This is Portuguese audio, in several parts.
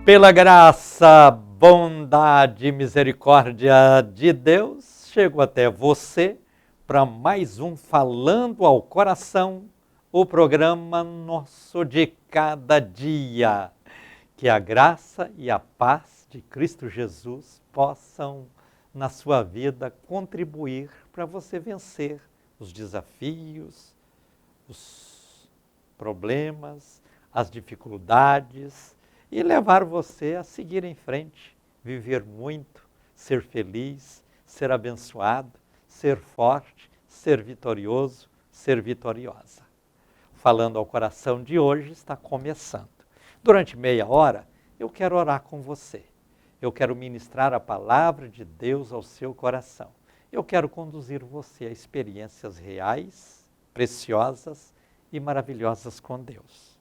Pela graça, bondade e misericórdia de Deus, chego até você para mais um Falando ao Coração, o programa nosso de cada dia. Que a graça e a paz de Cristo Jesus possam, na sua vida, contribuir para você vencer os desafios, os problemas, as dificuldades e levar você a seguir em frente, viver muito, ser feliz, ser abençoado, ser forte, ser vitorioso, ser vitoriosa. Falando ao Coração de hoje está começando. Durante meia hora, eu quero orar com você. Eu quero ministrar a palavra de Deus ao seu coração. Eu quero conduzir você a experiências reais, preciosas e maravilhosas com Deus.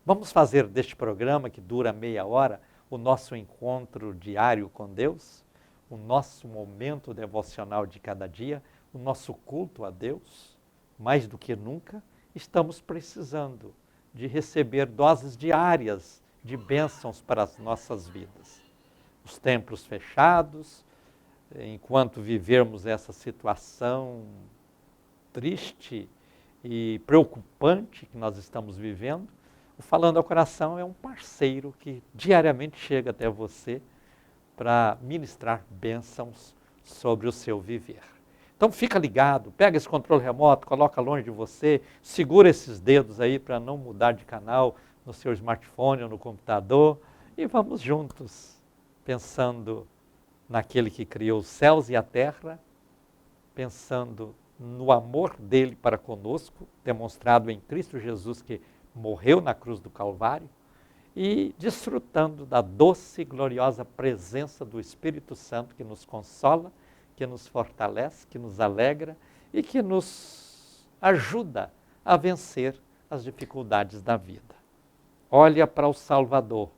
Vamos fazer deste programa, que dura meia hora, o nosso encontro diário com Deus, o nosso momento devocional de cada dia, o nosso culto a Deus. Mais do que nunca, estamos precisando de receber doses diárias de bênçãos para as nossas vidas. Os templos fechados, enquanto vivermos essa situação triste e preocupante que nós estamos vivendo, o Falando ao Coração é um parceiro que diariamente chega até você para ministrar bênçãos sobre o seu viver. Então fica ligado, pega esse controle remoto, coloca longe de você, segura esses dedos aí para não mudar de canal no seu smartphone ou no computador e vamos juntos, pensando naquele que criou os céus e a terra, pensando no amor dele para conosco, demonstrado em Cristo Jesus, que morreu na cruz do Calvário, e desfrutando da doce e gloriosa presença do Espírito Santo que nos consola, que nos fortalece, que nos alegra e que nos ajuda a vencer as dificuldades da vida. Olha para o Salvador,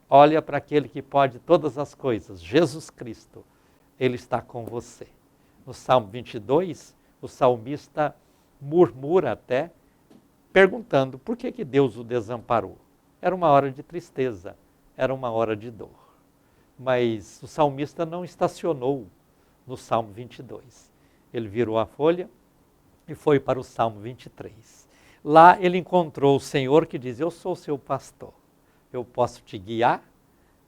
olha para aquele que pode todas as coisas, Jesus Cristo, Ele está com você. No Salmo 22, o salmista murmura até, perguntando por que Deus o desamparou. Era uma hora de tristeza, era uma hora de dor. Mas o salmista não estacionou no Salmo 22. Ele virou a folha e foi para o Salmo 23. Lá ele encontrou o Senhor que diz: eu sou seu pastor, eu posso te guiar,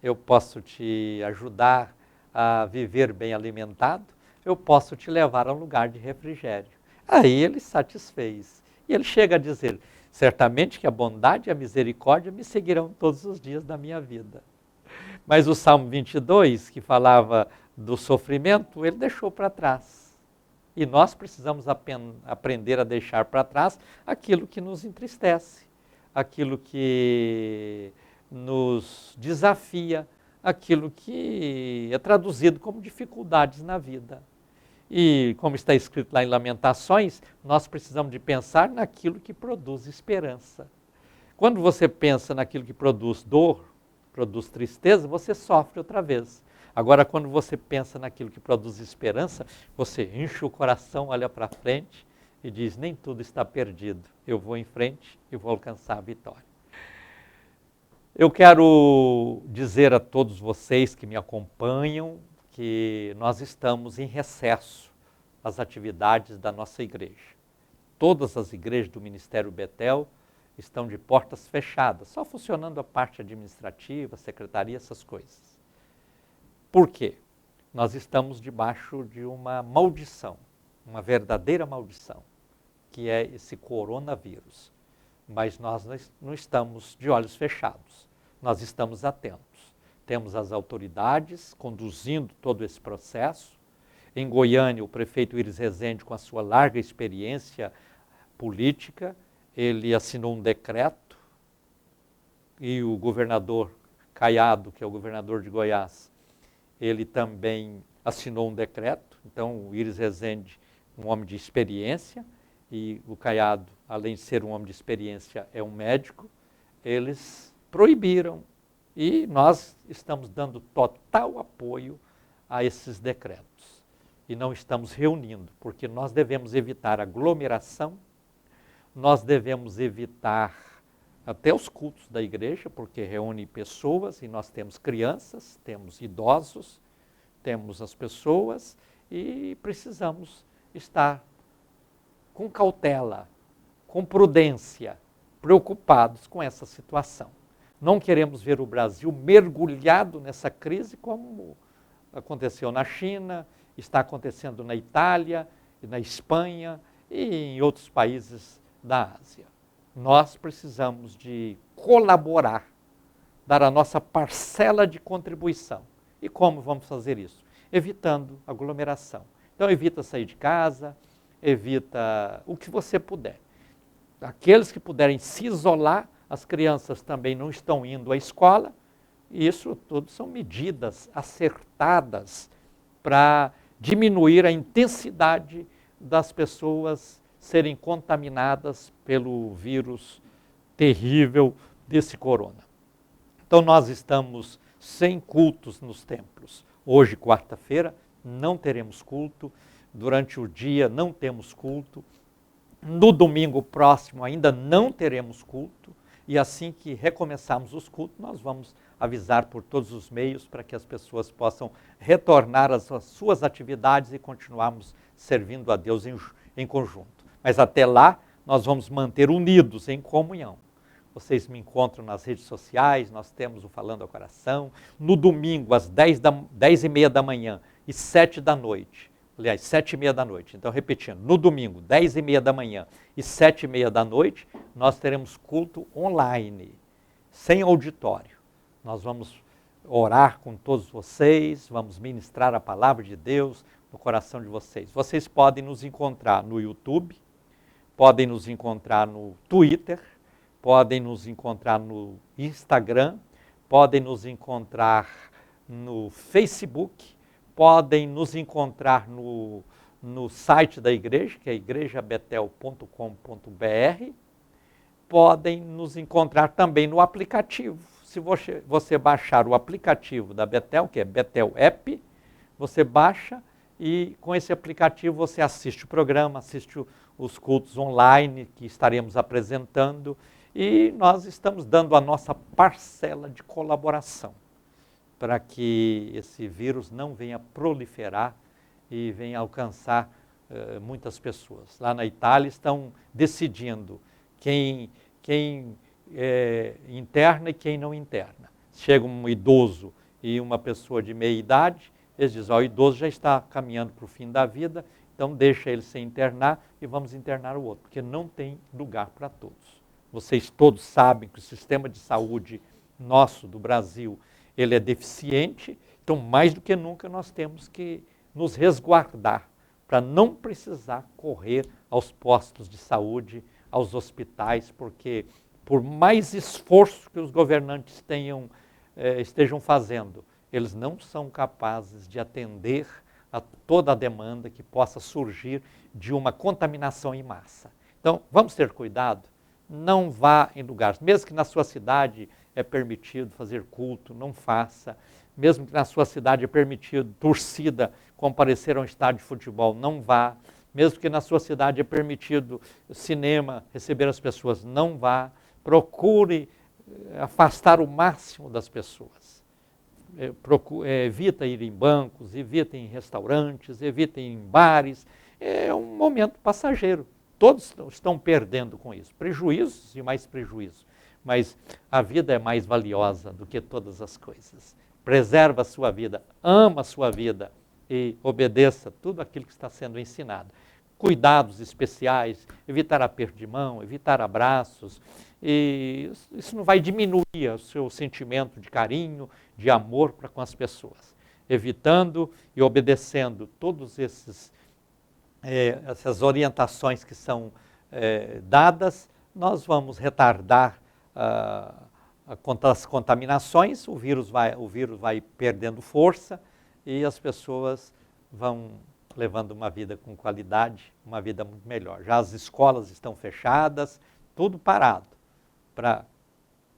eu posso te ajudar a viver bem alimentado, eu posso te levar a um lugar de refrigério. Aí ele satisfez. E ele chega a dizer: certamente que a bondade e a misericórdia me seguirão todos os dias da minha vida. Mas o Salmo 22, que falava do sofrimento, ele deixou para trás. E nós precisamos aprender a deixar para trás aquilo que nos entristece, aquilo que nos desafia, aquilo que é traduzido como dificuldades na vida. E como está escrito lá em Lamentações, nós precisamos de pensar naquilo que produz esperança. Quando você pensa naquilo que produz dor, produz tristeza, você sofre outra vez. Agora, quando você pensa naquilo que produz esperança, você enche o coração, olha para frente e diz: nem tudo está perdido, eu vou em frente e vou alcançar a vitória. Eu quero dizer a todos vocês que me acompanham que nós estamos em recesso às atividades da nossa igreja. Todas as igrejas do Ministério Betel estão de portas fechadas, só funcionando a parte administrativa, secretaria, essas coisas. Por quê? Nós estamos debaixo de uma maldição, uma verdadeira maldição, que é esse coronavírus. Mas nós não estamos de olhos fechados, nós estamos atentos. Temos as autoridades conduzindo todo esse processo. Em Goiânia, o prefeito Iris Rezende, com a sua larga experiência política, ele assinou um decreto e o governador Caiado, que é o governador de Goiás, ele também assinou um decreto. Então, o Iris Rezende, um homem de experiência, e o Caiado, além de ser um homem de experiência, é um médico, eles proibiram. E nós estamos dando total apoio a esses decretos. E não estamos reunindo, porque nós devemos evitar aglomeração, nós devemos evitar até os cultos da igreja, porque reúne pessoas e nós temos crianças, temos idosos, temos as pessoas e precisamos estar com cautela, com prudência, preocupados com essa situação. Não queremos ver o Brasil mergulhado nessa crise como aconteceu na China, está acontecendo na Itália, na Espanha e em outros países da Ásia. Nós precisamos de colaborar, dar a nossa parcela de contribuição. E como vamos fazer isso? Evitando aglomeração. Então evita sair de casa, evita o que você puder. Aqueles que puderem se isolar, as crianças também não estão indo à escola, e isso tudo são medidas acertadas para diminuir a intensidade das pessoas serem contaminadas pelo vírus terrível desse corona. Então nós estamos sem cultos nos templos. Hoje, quarta-feira, não teremos culto, durante o dia não temos culto, no domingo próximo ainda não teremos culto, e assim que recomeçarmos os cultos, nós vamos avisar por todos os meios para que as pessoas possam retornar às suas atividades e continuarmos servindo a Deus em conjunto. Mas até lá, nós vamos manter unidos em comunhão. Vocês me encontram nas redes sociais, nós temos o Falando ao Coração, no domingo às 10h30 da manhã e 7 da noite. Aliás, 7h30 da noite. Então, repetindo, no domingo, 10h30 da manhã e 7h30 da noite, nós teremos culto online, sem auditório. Nós vamos orar com todos vocês, vamos ministrar a palavra de Deus no coração de vocês. Vocês podem nos encontrar no YouTube, podem nos encontrar no Twitter, podem nos encontrar no Instagram, podem nos encontrar no Facebook, podem nos encontrar no site da igreja, que é igrejabetel.com.br, podem nos encontrar também no aplicativo. Se você baixar o aplicativo da Betel, que é Betel App, você baixa e com esse aplicativo você assiste o programa, assiste os cultos online que estaremos apresentando e nós estamos dando a nossa parcela de colaboração para que esse vírus não venha proliferar e venha alcançar muitas pessoas. Lá na Itália estão decidindo quem interna e quem não interna. Chega um idoso e uma pessoa de meia idade, eles dizem, o idoso já está caminhando para o fim da vida, então deixa ele se internar e vamos internar o outro, porque não tem lugar para todos. Vocês todos sabem que o sistema de saúde nosso, do Brasil, ele é deficiente, então mais do que nunca nós temos que nos resguardar para não precisar correr aos postos de saúde, aos hospitais, porque por mais esforço que os governantes estejam fazendo, eles não são capazes de atender a toda a demanda que possa surgir de uma contaminação em massa. Então, vamos ter cuidado, não vá em lugares, mesmo que na sua cidade é permitido fazer culto, não faça, mesmo que na sua cidade é permitido torcida comparecer a um estádio de futebol, não vá, mesmo que na sua cidade é permitido cinema receber as pessoas, não vá, procure afastar o máximo das pessoas. Evita ir em bancos, evita em restaurantes, evita em bares. É um momento passageiro. Todos estão perdendo com isso. Prejuízos e mais prejuízos. Mas a vida é mais valiosa do que todas as coisas. Preserva a sua vida, ama a sua vida e obedeça tudo aquilo que está sendo ensinado. Cuidados especiais, evitar aperto de mão, evitar abraços. E isso não vai diminuir o seu sentimento de carinho, de amor para com as pessoas. Evitando e obedecendo todos essas orientações que são dadas, nós vamos retardar as contaminações, o vírus vai perdendo força e as pessoas vão levando uma vida com qualidade, uma vida muito melhor. Já as escolas estão fechadas, tudo parado para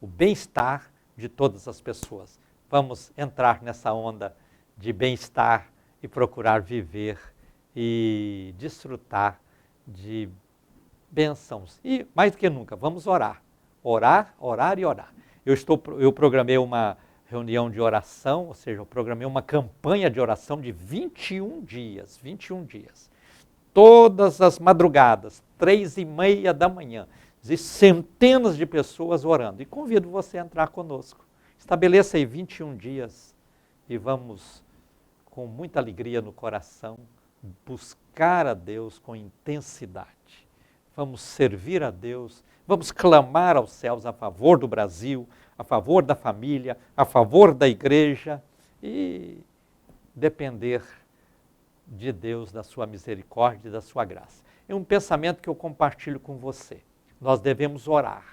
o bem-estar de todas as pessoas. Vamos entrar nessa onda de bem-estar e procurar viver e desfrutar de bênçãos. E, mais do que nunca, vamos orar. Orar, orar e orar. Eu programei uma reunião de oração, ou seja, eu programei uma campanha de oração de 21 dias, 21 dias. Todas as madrugadas, 3h30 da manhã, e centenas de pessoas orando. E convido você a entrar conosco. Estabeleça aí 21 dias e vamos, com muita alegria no coração, buscar a Deus com intensidade. Vamos servir a Deus, vamos clamar aos céus a favor do Brasil, a favor da família, a favor da igreja e depender de Deus, da sua misericórdia e da sua graça. É um pensamento que eu compartilho com você. Nós devemos orar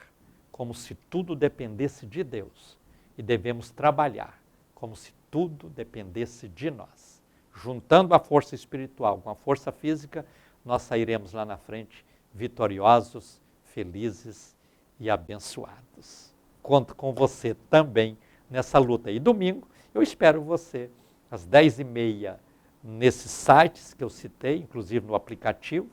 como se tudo dependesse de Deus e devemos trabalhar como se tudo dependesse de nós. Juntando a força espiritual com a força física, nós sairemos lá na frente vitoriosos, felizes e abençoados. Conto com você também nessa luta. E domingo eu espero você às 10h30 nesses sites que eu citei, inclusive no aplicativo,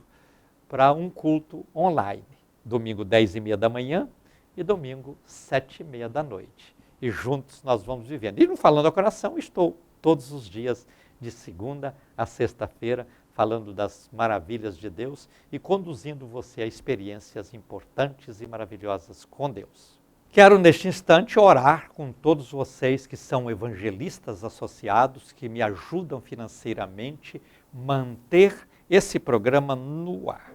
para um culto online. Domingo 10h30 da manhã e domingo 7h30 da noite. E juntos nós vamos vivendo. E no Falando ao Coração estou todos os dias de segunda a sexta-feira falando das maravilhas de Deus e conduzindo você a experiências importantes e maravilhosas com Deus. Quero neste instante orar com todos vocês que são evangelistas associados, que me ajudam financeiramente a manter esse programa no ar.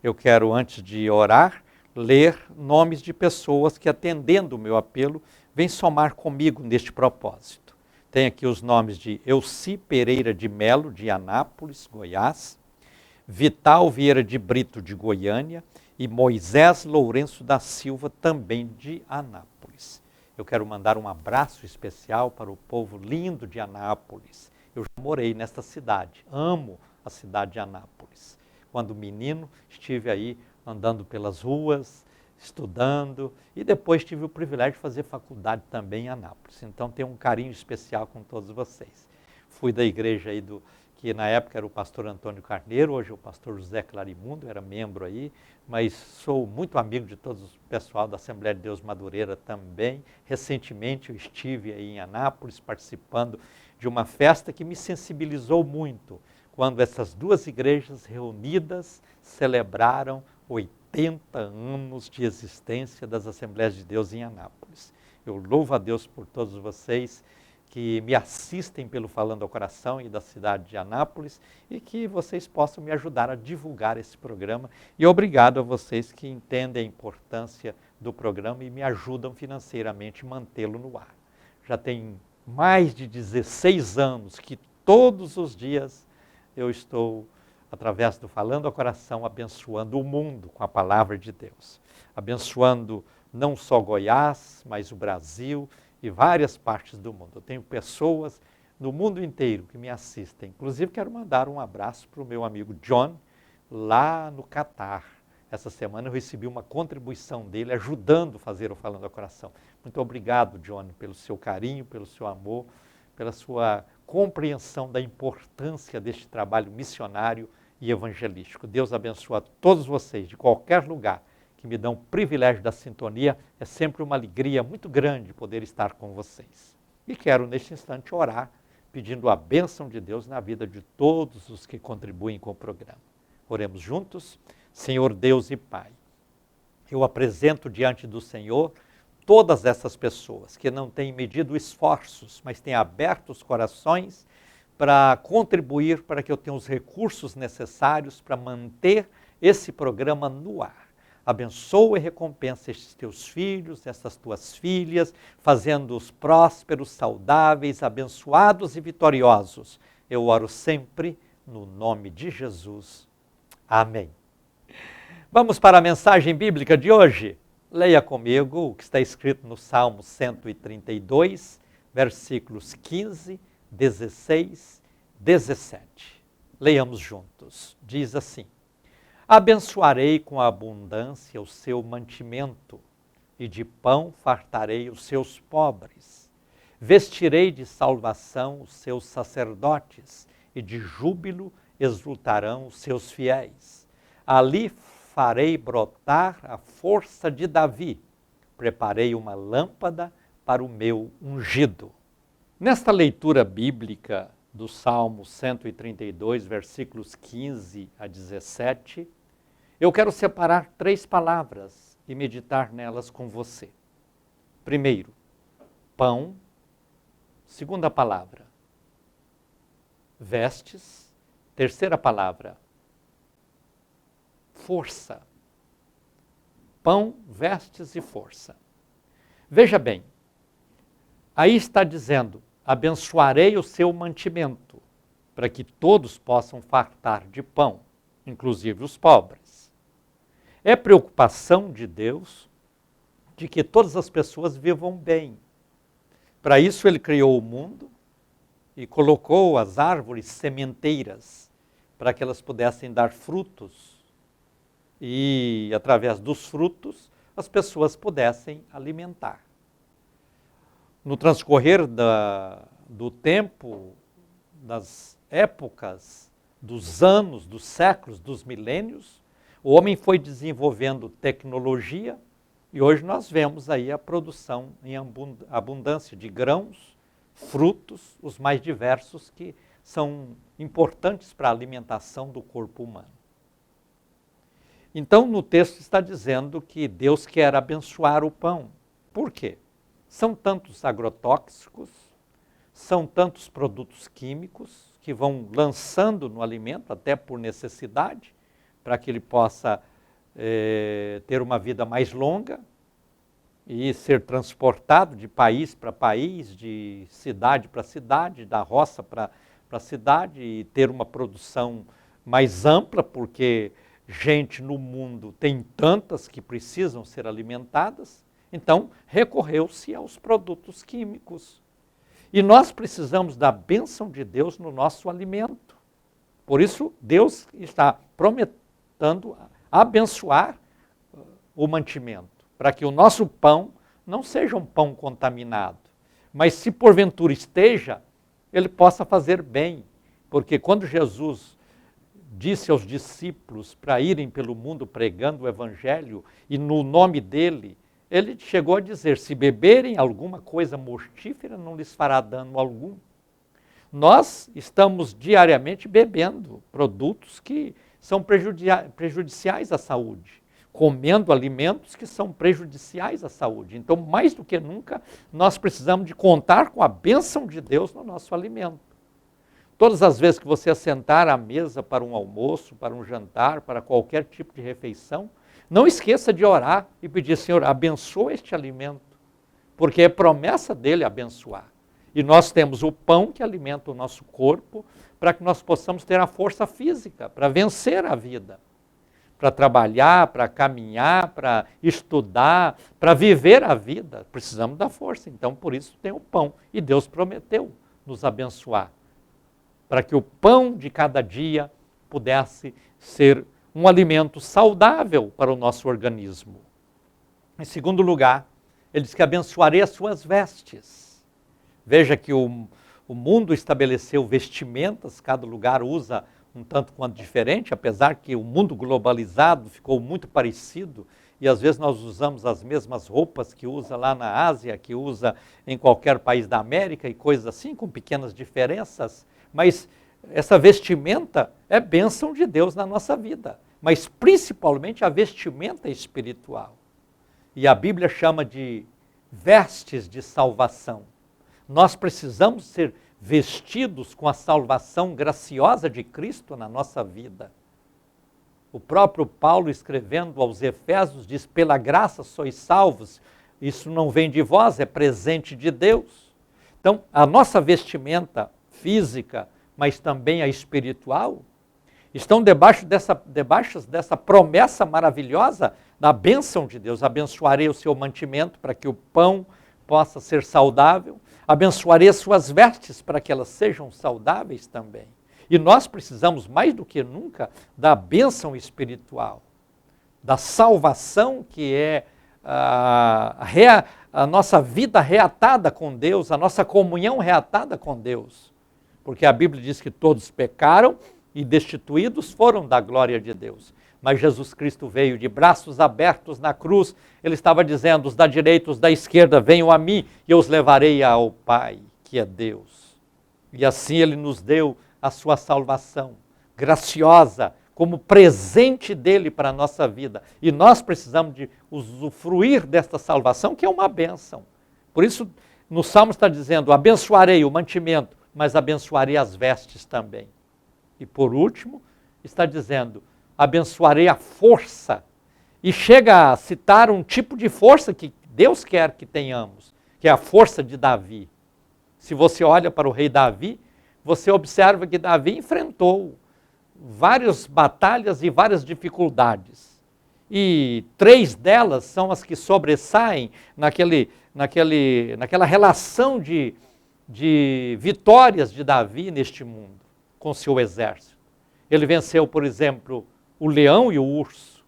Eu quero, antes de orar, ler nomes de pessoas que, atendendo o meu apelo, vêm somar comigo neste propósito. Tem aqui os nomes de Elci Pereira de Melo, de Anápolis, Goiás, Vital Vieira de Brito, de Goiânia, e Moisés Lourenço da Silva, também de Anápolis. Eu quero mandar um abraço especial para o povo lindo de Anápolis. Eu já morei nesta cidade, amo a cidade de Anápolis. Quando menino, estive aí andando pelas ruas, estudando, e depois tive o privilégio de fazer faculdade também em Anápolis. Então tenho um carinho especial com todos vocês. Fui da igreja aí que na época era o pastor Antônio Carneiro, hoje é o pastor José Clarimundo, era membro aí, mas sou muito amigo de todo o pessoal da Assembleia de Deus Madureira também. Recentemente eu estive aí em Anápolis participando de uma festa que me sensibilizou muito, quando essas duas igrejas reunidas celebraram 80 anos de existência das Assembleias de Deus em Anápolis. Eu louvo a Deus por todos vocês que me assistem pelo Falando ao Coração e da cidade de Anápolis e que vocês possam me ajudar a divulgar esse programa. E obrigado a vocês que entendem a importância do programa e me ajudam financeiramente a mantê-lo no ar. Já tem mais de 16 anos que todos os dias eu estou, através do Falando ao Coração, abençoando o mundo com a palavra de Deus. Abençoando não só Goiás, mas o Brasil e várias partes do mundo. Eu tenho pessoas no mundo inteiro que me assistem. Inclusive, quero mandar um abraço para o meu amigo John, lá no Catar. Essa semana eu recebi uma contribuição dele, ajudando a fazer o Falando ao Coração. Muito obrigado, John, pelo seu carinho, pelo seu amor, pela sua compreensão da importância deste trabalho missionário e evangelístico. Deus abençoe a todos vocês, de qualquer lugar, que me dão o privilégio da sintonia. É sempre uma alegria muito grande poder estar com vocês. E quero, neste instante, orar, pedindo a bênção de Deus na vida de todos os que contribuem com o programa. Oremos juntos. Senhor Deus e Pai, eu apresento diante do Senhor todas essas pessoas que não têm medido esforços, mas têm aberto os corações para contribuir para que eu tenha os recursos necessários para manter esse programa no ar. Abençoa e recompensa estes teus filhos, estas tuas filhas, fazendo-os prósperos, saudáveis, abençoados e vitoriosos. Eu oro sempre no nome de Jesus. Amém. Vamos para a mensagem bíblica de hoje? Leia comigo o que está escrito no Salmo 132, versículos 15, 16, 17. Leiamos juntos. Diz assim: abençoarei com abundância o seu mantimento, e de pão fartarei os seus pobres. Vestirei de salvação os seus sacerdotes, e de júbilo exultarão os seus fiéis. Ali farei brotar a força de Davi, preparei uma lâmpada para o meu ungido. Nesta leitura bíblica do Salmo 132, versículos 15 a 17, eu quero separar 3 palavras e meditar nelas com você. Primeiro, pão. Segunda palavra, vestes. Terceira palavra, força. Pão, vestes e força. Veja bem, aí está dizendo, abençoarei o seu mantimento, para que todos possam fartar de pão, inclusive os pobres. É preocupação de Deus de que todas as pessoas vivam bem. Para isso ele criou o mundo e colocou as árvores sementeiras para que elas pudessem dar frutos e, através dos frutos, as pessoas pudessem alimentar. No transcorrer do tempo, das épocas, dos anos, dos séculos, dos milênios, o homem foi desenvolvendo tecnologia e hoje nós vemos aí a produção em abundância de grãos, frutos, os mais diversos que são importantes para a alimentação do corpo humano. Então, no texto está dizendo que Deus quer abençoar o pão. Por quê? São tantos agrotóxicos, são tantos produtos químicos que vão lançando no alimento, até por necessidade, para que ele possa ter uma vida mais longa e ser transportado de país para país, de cidade para cidade, da roça para a cidade e ter uma produção mais ampla, porque gente no mundo tem tantas que precisam ser alimentadas, então recorreu-se aos produtos químicos. E nós precisamos da bênção de Deus no nosso alimento. Por isso, Deus está prometendo abençoar o mantimento, para que o nosso pão não seja um pão contaminado, mas se porventura esteja, ele possa fazer bem, porque quando Jesus disse aos discípulos para irem pelo mundo pregando o evangelho e no nome dele, ele chegou a dizer, se beberem alguma coisa mortífera não lhes fará dano algum. Nós estamos diariamente bebendo produtos que são prejudiciais à saúde, comendo alimentos que são prejudiciais à saúde. Então, mais do que nunca, nós precisamos de contar com a bênção de Deus no nosso alimento. Todas as vezes que você assentar à mesa para um almoço, para um jantar, para qualquer tipo de refeição, não esqueça de orar e pedir, Senhor, abençoa este alimento, porque é promessa dele abençoar. E nós temos o pão que alimenta o nosso corpo, para que nós possamos ter a força física, para vencer a vida, para trabalhar, para caminhar, para estudar, para viver a vida. Precisamos da força, então por isso tem o pão. E Deus prometeu nos abençoar, para que o pão de cada dia pudesse ser um alimento saudável para o nosso organismo. Em segundo lugar, ele diz que abençoarei as suas vestes. Veja que o mundo estabeleceu vestimentas, cada lugar usa um tanto quanto diferente, apesar que o mundo globalizado ficou muito parecido e às vezes nós usamos as mesmas roupas que usa lá na Ásia, que usa em qualquer país da América e coisas assim, com pequenas diferenças, mas essa vestimenta é bênção de Deus na nossa vida, mas principalmente a vestimenta espiritual. E a Bíblia chama de vestes de salvação. Nós precisamos ser vestidos com a salvação graciosa de Cristo na nossa vida. O próprio Paulo, escrevendo aos Efésios, diz, pela graça sois salvos, isso não vem de vós, é presente de Deus. Então, a nossa vestimenta física, mas também a espiritual, estão debaixo dessa promessa maravilhosa da bênção de Deus. Abençoarei o seu mantimento para que o pão possa ser saudável, abençoarei as suas vestes para que elas sejam saudáveis também. E nós precisamos mais do que nunca da bênção espiritual, da salvação que é a nossa vida reatada com Deus, a nossa comunhão reatada com Deus. Porque a Bíblia diz que todos pecaram e destituídos foram da glória de Deus. Mas Jesus Cristo veio de braços abertos na cruz. Ele estava dizendo, os da direita, os da esquerda, venham a mim e eu os levarei ao Pai, que é Deus. E assim Ele nos deu a sua salvação, graciosa, como presente dele para a nossa vida. E nós precisamos de usufruir desta salvação, que é uma bênção. Por isso, no Salmo está dizendo, abençoarei o mantimento, mas abençoarei as vestes também. E por último, está dizendo, abençoarei a força. E chega a citar um tipo de força que Deus quer que tenhamos, que é a força de Davi. Se você olha para o rei Davi, você observa que Davi enfrentou várias batalhas e várias dificuldades. E 3 delas são as que sobressaem naquela relação de vitórias de Davi neste mundo, com seu exército. Ele venceu, por exemplo, o leão e o urso.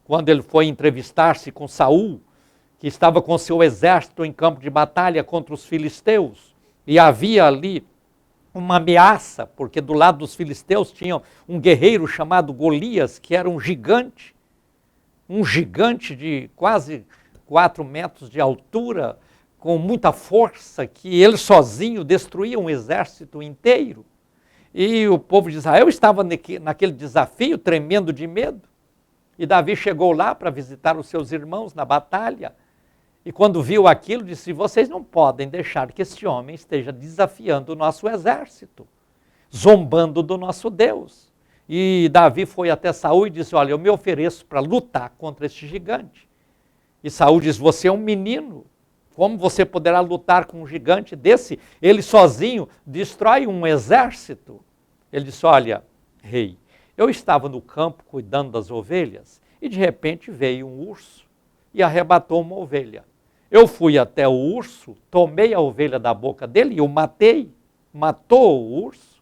Quando ele foi entrevistar-se com Saul, que estava com seu exército em campo de batalha contra os filisteus, e havia ali uma ameaça, porque do lado dos filisteus tinha um guerreiro chamado Golias, que era um gigante de quase 4 metros de altura, com muita força, que ele sozinho destruía um exército inteiro. E o povo de Israel estava naquele desafio, tremendo de medo. E Davi chegou lá para visitar os seus irmãos na batalha. E quando viu aquilo, disse, vocês não podem deixar que este homem esteja desafiando o nosso exército, zombando do nosso Deus. E Davi foi até Saul e disse, olha, eu me ofereço para lutar contra este gigante. E Saul diz, você é um menino, como você poderá lutar com um gigante desse? Ele sozinho destrói um exército. Ele disse, olha, rei, eu estava no campo cuidando das ovelhas e de repente veio um urso e arrebatou uma ovelha. Eu fui até o urso, tomei a ovelha da boca dele e o matei. Matou o urso.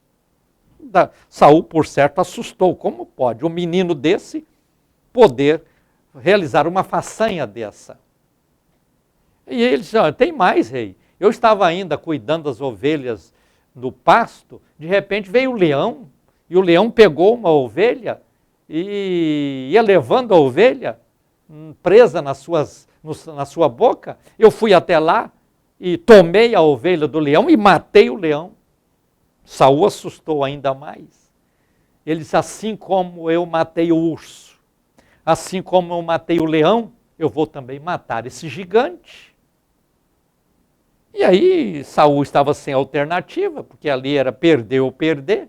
Saul, por certo, assustou. Como pode um menino desse poder realizar uma façanha dessa? E ele disse, tem mais, rei. Eu estava ainda cuidando das ovelhas no pasto, de repente veio o leão, e o leão pegou uma ovelha e ia levando a ovelha presa na sua boca. Eu fui até lá e tomei a ovelha do leão e matei o leão. Saul assustou ainda mais. Ele disse, assim como eu matei o urso, assim como eu matei o leão, eu vou também matar esse gigante. E aí Saul estava sem alternativa, porque ali era perder ou perder.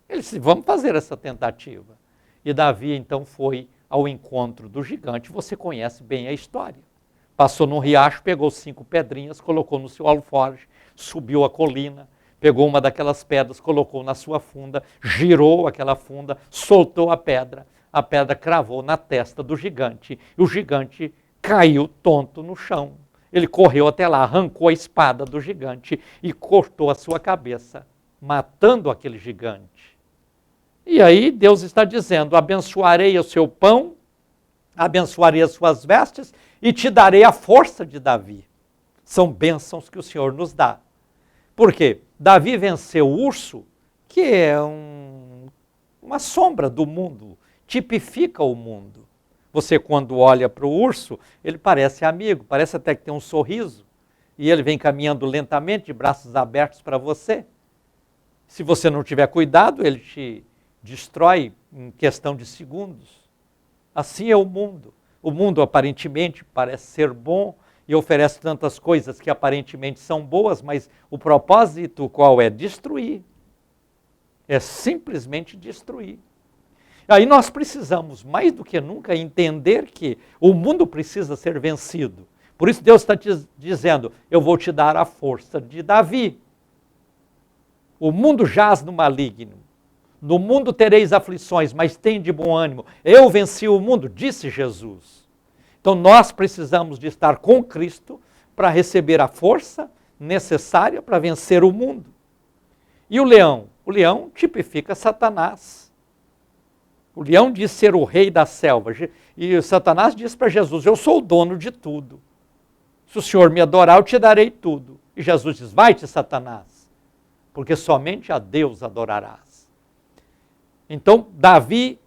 Ele disse, vamos fazer essa tentativa. E Davi então foi ao encontro do gigante. Você conhece bem a história. Passou num riacho, pegou 5 pedrinhas, colocou no seu alforje, subiu a colina, pegou uma daquelas pedras, colocou na sua funda, girou aquela funda, soltou a pedra cravou na testa do gigante, e o gigante caiu tonto no chão. Ele correu até lá, arrancou a espada do gigante e cortou a sua cabeça, matando aquele gigante. E aí Deus está dizendo, abençoarei o seu pão, abençoarei as suas vestes e te darei a força de Davi. São bênçãos que o Senhor nos dá. Por quê? Davi venceu o urso, que é uma sombra do mundo, tipifica o mundo. Você, quando olha para o urso, ele parece amigo, parece até que tem um sorriso, e ele vem caminhando lentamente, de braços abertos para você. Se você não tiver cuidado, ele te destrói em questão de segundos. Assim é o mundo. O mundo aparentemente parece ser bom e oferece tantas coisas que aparentemente são boas, mas o propósito qual é? Destruir. É simplesmente destruir. Aí nós precisamos, mais do que nunca, entender que o mundo precisa ser vencido. Por isso Deus está te dizendo, eu vou te dar a força de Davi. O mundo jaz no maligno. No mundo tereis aflições, mas tem de bom ânimo. Eu venci o mundo, disse Jesus. Então nós precisamos de estar com Cristo para receber a força necessária para vencer o mundo. E o leão? O leão tipifica Satanás. O leão diz ser o rei da selva. E Satanás diz para Jesus, eu sou o dono de tudo. Se o Senhor me adorar, eu te darei tudo. E Jesus diz, vai-te, Satanás, porque somente a Deus adorarás. Então, Davi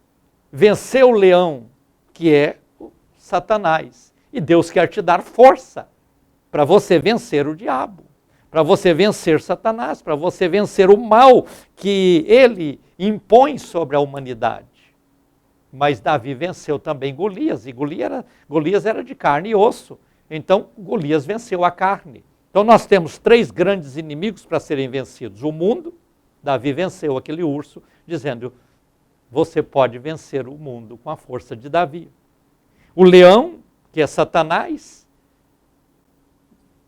vencer o leão, que é o Satanás. E Deus quer te dar força para você vencer o diabo, para você vencer Satanás, para você vencer o mal que ele impõe sobre a humanidade. Mas Davi venceu também Golias, e Golias era de carne e osso. Então, Golias venceu a carne. Então, nós temos 3 grandes inimigos para serem vencidos. O mundo, Davi venceu aquele urso, dizendo, você pode vencer o mundo com a força de Davi. O leão, que é Satanás,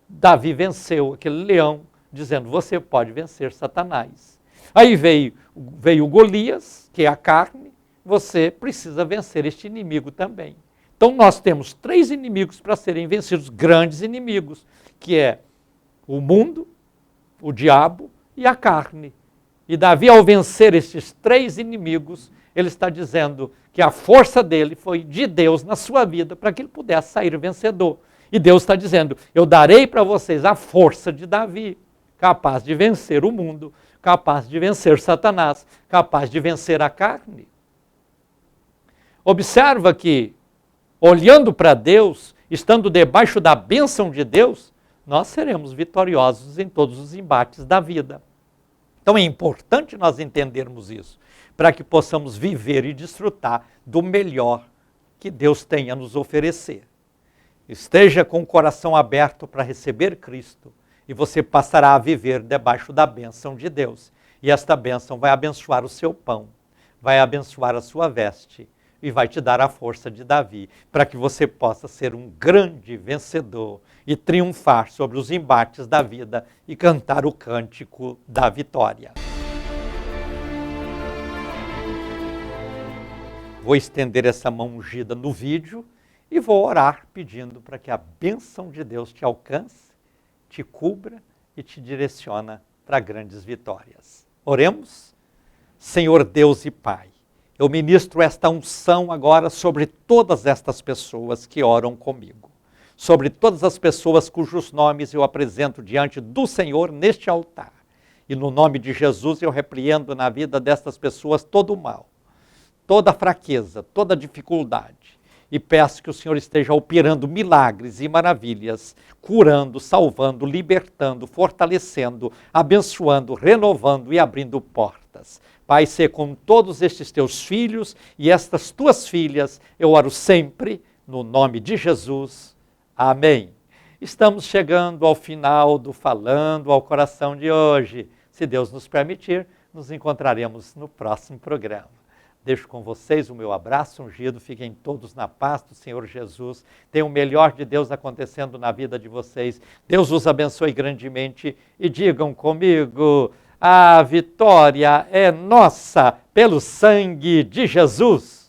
Davi venceu aquele leão, dizendo, você pode vencer Satanás. Aí veio Golias, que é a carne, você precisa vencer este inimigo também. Então nós temos 3 inimigos para serem vencidos, grandes inimigos, que é o mundo, o diabo e a carne. E Davi, ao vencer estes 3 inimigos, ele está dizendo que a força dele foi de Deus na sua vida para que ele pudesse sair vencedor. E Deus está dizendo, eu darei para vocês a força de Davi, capaz de vencer o mundo, capaz de vencer Satanás, capaz de vencer a carne. Observa que, olhando para Deus, estando debaixo da bênção de Deus, nós seremos vitoriosos em todos os embates da vida. Então é importante nós entendermos isso, para que possamos viver e desfrutar do melhor que Deus tem a nos oferecer. Esteja com o coração aberto para receber Cristo, e você passará a viver debaixo da bênção de Deus. E esta bênção vai abençoar o seu pão, vai abençoar a sua veste, e vai te dar a força de Davi, para que você possa ser um grande vencedor e triunfar sobre os embates da vida e cantar o cântico da vitória. Vou estender essa mão ungida no vídeo e vou orar pedindo para que a bênção de Deus te alcance, te cubra e te direciona para grandes vitórias. Oremos. Senhor Deus e Pai, eu ministro esta unção agora sobre todas estas pessoas que oram comigo, sobre todas as pessoas cujos nomes eu apresento diante do Senhor neste altar. E no nome de Jesus eu repreendo na vida destas pessoas todo o mal, toda fraqueza, toda dificuldade. E peço que o Senhor esteja operando milagres e maravilhas, curando, salvando, libertando, fortalecendo, abençoando, renovando e abrindo portas. Pai, ser com todos estes teus filhos e estas tuas filhas, eu oro sempre, no nome de Jesus. Amém. Estamos chegando ao final do Falando ao Coração de hoje. Se Deus nos permitir, nos encontraremos no próximo programa. Deixo com vocês o meu abraço ungido, fiquem todos na paz do Senhor Jesus. Tenham o melhor de Deus acontecendo na vida de vocês. Deus os abençoe grandemente e digam comigo, a vitória é nossa pelo sangue de Jesus.